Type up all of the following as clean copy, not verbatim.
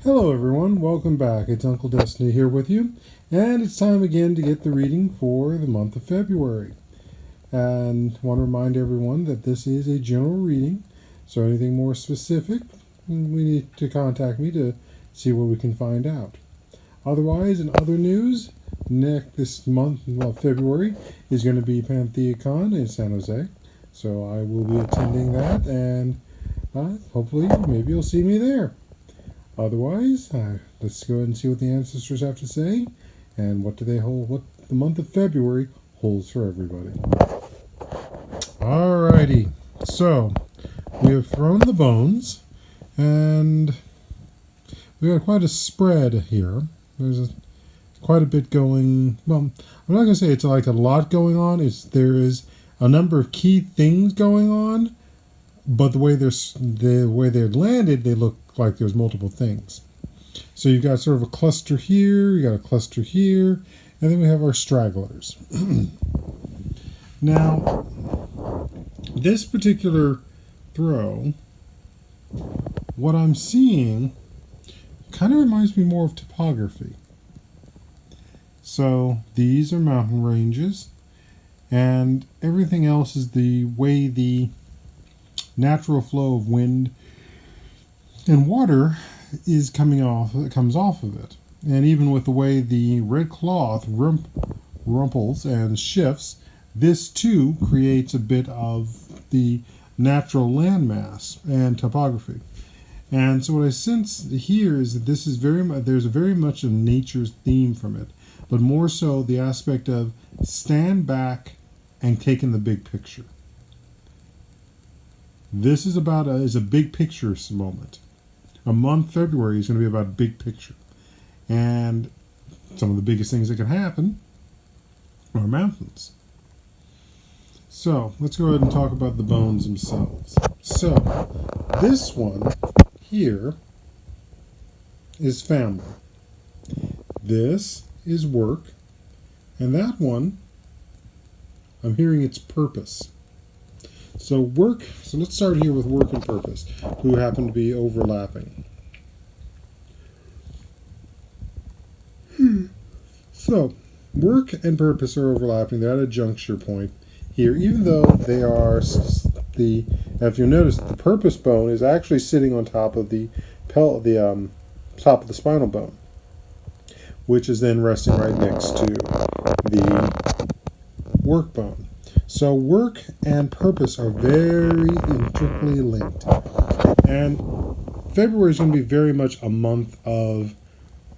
Hello everyone, welcome back. It's Uncle Destiny here with you, and it's time again to get the reading for the month of February. And I want to remind everyone that this is a general reading, so anything more specific, we need to contact me to see what we can find out. Otherwise, in other news, this month, February, is going to be PantheaCon in San Jose, so I will be attending that, and hopefully maybe you'll see me there. Otherwise, let's go ahead and see what the ancestors have to say and what do they hold, what the month of February holds for everybody. Alrighty, so we have thrown the bones and we got quite a spread here. There's quite a bit going, well, I'm not going to say it's like a lot going on. There is a number of key things going on, but the way they're landed, they look like there's multiple things. So you've got sort of a cluster here, you got a cluster here, and then we have our stragglers. Now, this particular throw, what I'm seeing kind of reminds me more of topography. So these are mountain ranges, and everything else is the way the natural flow of wind and water comes off of it. And even with the way the red cloth rumples and shifts, this too creates a bit of the natural landmass and topography. And so what I sense here is that this is there's very much a nature's theme from it, but more so the aspect of stand back and take in the big picture. This is a big picture moment. A month, February, is going to be about big picture. And some of the biggest things that can happen are mountains. So, let's go ahead and talk about the bones themselves. So, this one here is family. This is work. And that one, I'm hearing it's purpose. So let's start here with work and purpose, who happen to be overlapping. So, work and purpose are overlapping. They're at a juncture point here, even though they are if you notice, the purpose bone is actually sitting on top of the top of the spinal bone, which is then resting right next to the work bone. So work and purpose are very intricately linked. And February is going to be very much a month of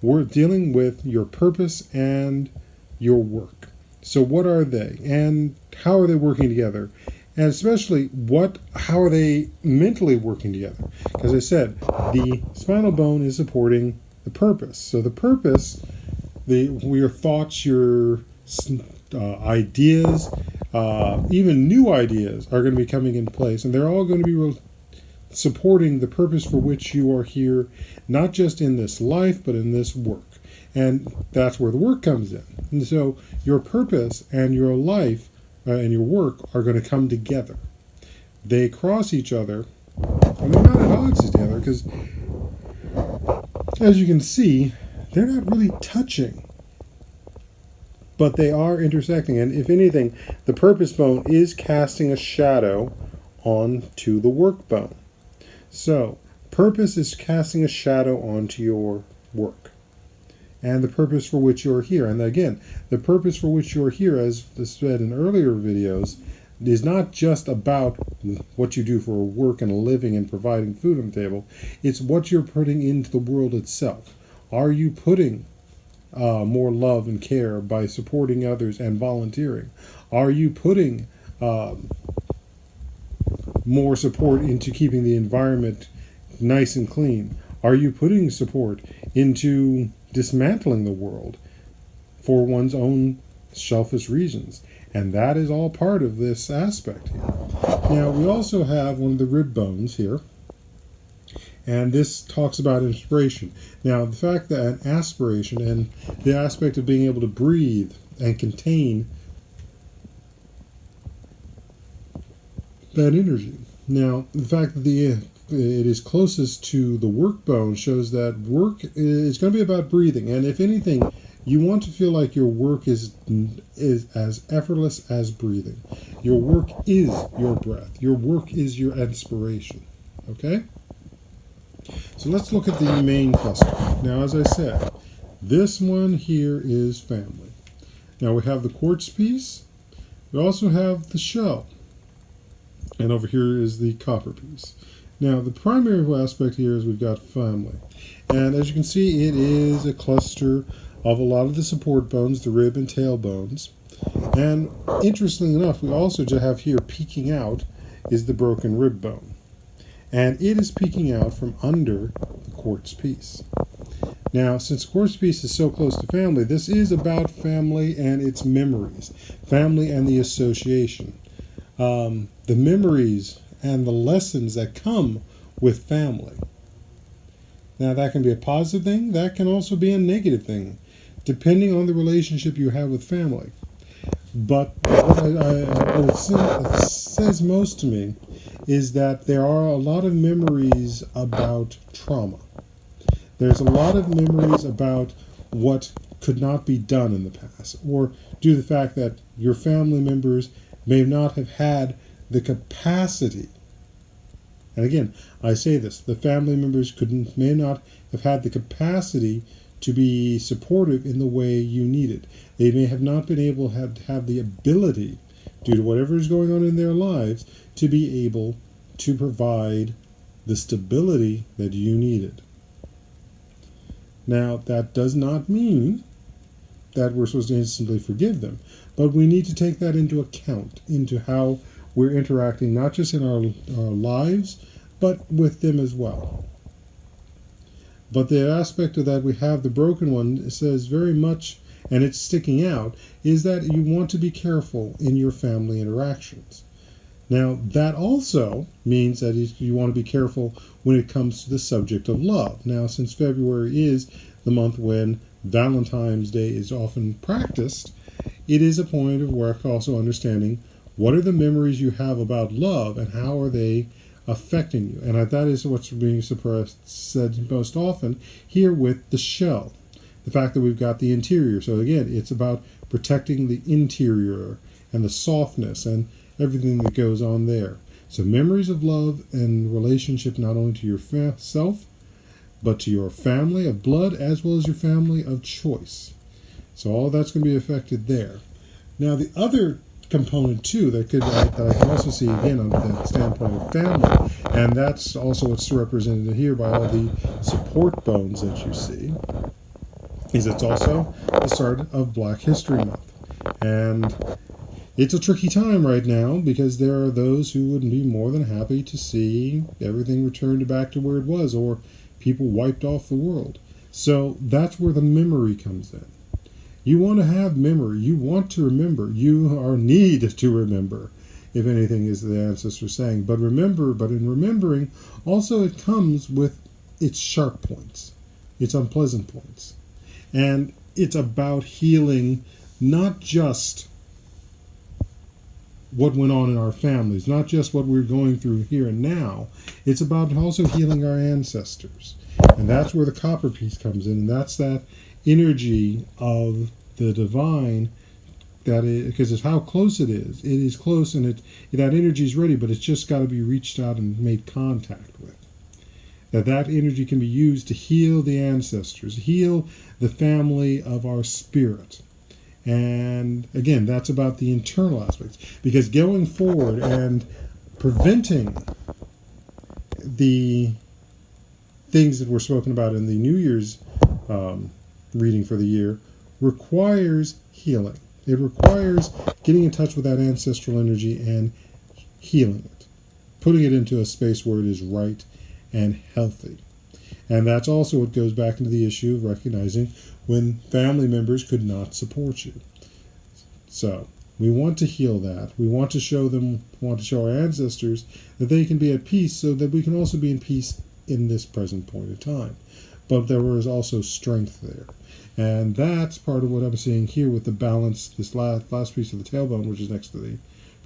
dealing with your purpose and your work. So what are they? And how are they working together? And especially, how are they mentally working together? Because I said, the spinal bone is supporting the purpose. So the purpose, your thoughts, your ideas, even new ideas are going to be coming into place, and they're all going to be supporting the purpose for which you are here, not just in this life, but in this work. And that's where the work comes in. And so your purpose and your life and your work are going to come together. They cross each other, and they're not at odds together, because as you can see, they're not really touching, but they are intersecting. And if anything, the purpose bone is casting a shadow onto the work bone. So purpose is casting a shadow onto your work and the purpose for which you're here. And again, the purpose for which you're here, as said in earlier videos, is not just about what you do for work and a living and providing food on the table. It's what you're putting into the world itself. Are you putting more love and care by supporting others and volunteering? Are you putting more support into keeping the environment nice and clean? Are you putting support into dismantling the world for one's own selfish reasons? And that is all part of this aspect here. Now, we also have one of the rib bones here, and this talks about inspiration. Now, the fact that an aspiration and the aspect of being able to breathe and contain that energy. Now, the fact that the it is closest to the work bone shows that work is going to be about breathing. And if anything, you want to feel like your work is as effortless as breathing. Your work is your breath. Your work is your inspiration. Okay? So let's look at the main cluster. Now, as I said, this one here is family. Now we have the quartz piece. We also have the shell. And over here is the copper piece. Now, the primary aspect here is we've got family. And as you can see, it is a cluster of a lot of the support bones, the rib and tail bones. And interestingly enough, we also just have here peeking out is the broken rib bone. And it is peeking out from under the quartz piece. Now, since quartz piece is so close to family, this is about family and its memories, family and the association. The memories and the lessons that come with family. Now, that can be a positive thing, that can also be a negative thing, depending on the relationship you have with family. But what it says most to me is that there are a lot of memories about trauma. There's a lot of memories about what could not be done in the past, or due to the fact that your family members may not have had the capacity. And again, I say this, the family members may not have had the capacity to be supportive in the way you needed. They may have not been able to have the ability, due to whatever is going on in their lives, to be able to provide the stability that you needed. Now, that does not mean that we're supposed to instantly forgive them, but we need to take that into account, into how we're interacting, not just in our lives, but with them as well. But the aspect of that we have, the broken one, it says very much, and it's sticking out, is that you want to be careful in your family interactions. Now, that also means that you want to be careful when it comes to the subject of love. Now, since February is the month when Valentine's Day is often practiced, it is a point of work also understanding what are the memories you have about love and how are they affecting you. And that is what's being said most often here with the shell. The fact that we've got the interior. So again, it's about protecting the interior and the softness and everything that goes on there. So memories of love and relationship not only to yourself, but to your family of blood as well as your family of choice. So all of that's going to be affected there. Now the other component too that I can also see again on that standpoint of family, and that's also what's represented here by all the support bones that you see, is it's also the start of Black History Month. And it's a tricky time right now because there are those who would be more than happy to see everything returned back to where it was, or people wiped off the world. So that's where the memory comes in. You want to have memory. You want to remember. You are need to remember, if anything, is the ancestors saying. But in remembering, also it comes with its sharp points, its unpleasant points. And it's about healing not just what went on in our families, not just what we're going through here and now. It's about also healing our ancestors. And that's where the copper piece comes in, and that's that energy of the divine, because it's how close it is. It is close, and that energy is ready, but it's just got to be reached out and made contact with. That energy can be used to heal the ancestors, heal the family of our spirit. And again, that's about the internal aspects, because going forward and preventing the things that were spoken about in the New Year's reading for the year requires healing. It requires getting in touch with that ancestral energy and healing it, putting it into a space where it is right and healthy. And that's also what goes back into the issue of recognizing when family members could not support you. So we want to heal that. We want to show our ancestors that they can be at peace, so that we can also be in peace in this present point of time. But there is also strength there. And that's part of what I'm seeing here with the balance, this last piece of the tailbone, which is next to the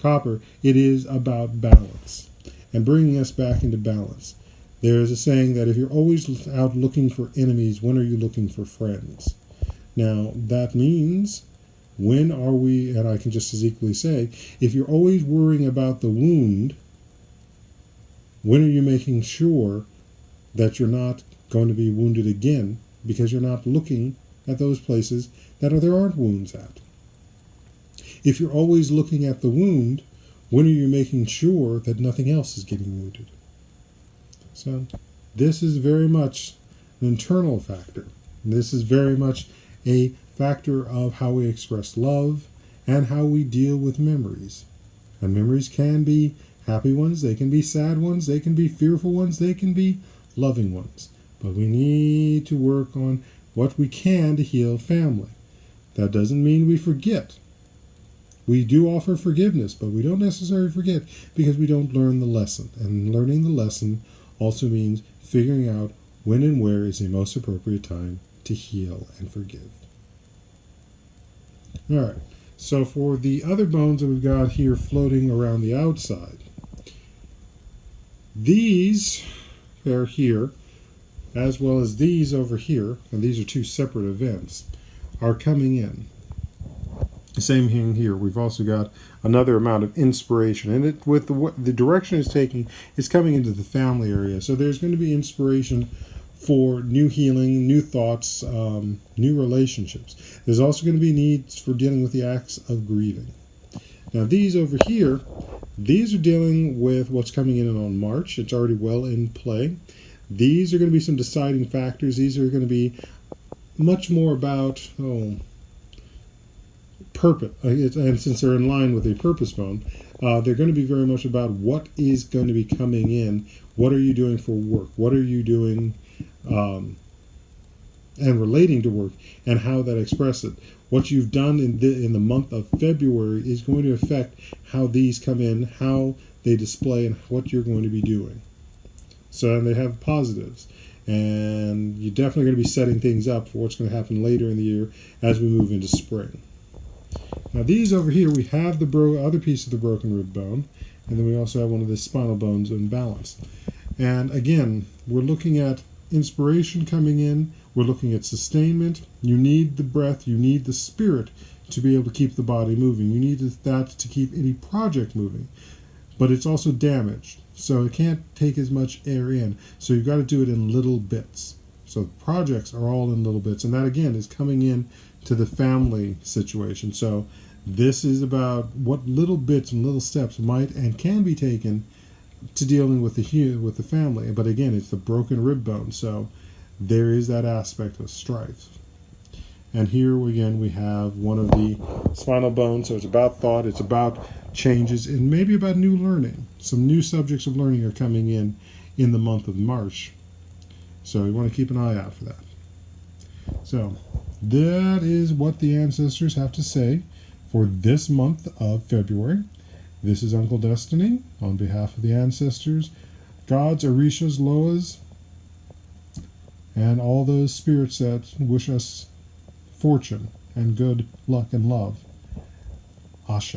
copper. It is about balance and bringing us back into balance. There's a saying that if you're always out looking for enemies, when are you looking for friends? Now, that means, when are we, and I can just as equally say, if you're always worrying about the wound, when are you making sure that you're not going to be wounded again because you're not looking at those places that there aren't wounds at? If you're always looking at the wound, when are you making sure that nothing else is getting wounded? So this is very much an internal factor. This is very much a factor of how we express love and how we deal with memories. And memories can be happy ones, they can be sad ones, they can be fearful ones, they can be loving ones. But we need to work on what we can to heal family. That doesn't mean we forget. We do offer forgiveness, but we don't necessarily forget because we don't learn the lesson. And learning the lesson also means figuring out when and where is the most appropriate time to heal and forgive. All right, so for the other bones that we've got here floating around the outside, these are here, as well as these over here, and these are two separate events, are coming in. Same thing here. We've also got another amount of inspiration, and it with the direction it's taking is coming into the family area. So there's going to be inspiration for new healing, new thoughts, new relationships. There's also going to be needs for dealing with the acts of grieving. Now these over here, these are dealing with what's coming in on March. It's already well in play. These are going to be some deciding factors. These are going to be much more about purpose, and since they're in line with a purpose bone, they're going to be very much about what is going to be coming in. What are you doing for work? What are you doing and relating to work, and how that expresses it. What you've done in the month of February is going to affect how these come in, how they display, and what you're going to be doing. So they have positives. And you're definitely going to be setting things up for what's going to happen later in the year as we move into spring. Now these over here, we have the other piece of the broken rib bone, and then we also have one of the spinal bones imbalanced. And again, we're looking at inspiration coming in, we're looking at sustainment. You need the breath, you need the spirit to be able to keep the body moving. You need that to keep any project moving. But it's also damaged, so it can't take as much air in. So you've got to do it in little bits. So projects are all in little bits, and that again is coming in to the family situation. So this is about what little bits and little steps might and can be taken to dealing with the family. But again, it's the broken rib bone, so there is that aspect of strife. And here again we have one of the spinal bones. So it's about thought, it's about changes, and maybe about new learning. Some new subjects of learning are coming in the month of March. So you want to keep an eye out for that. So that is what the ancestors have to say for this month of February. This is Uncle Destiny on behalf of the ancestors, gods, Orishas, Loas, and all those spirits that wish us fortune and good luck and love. Ashe.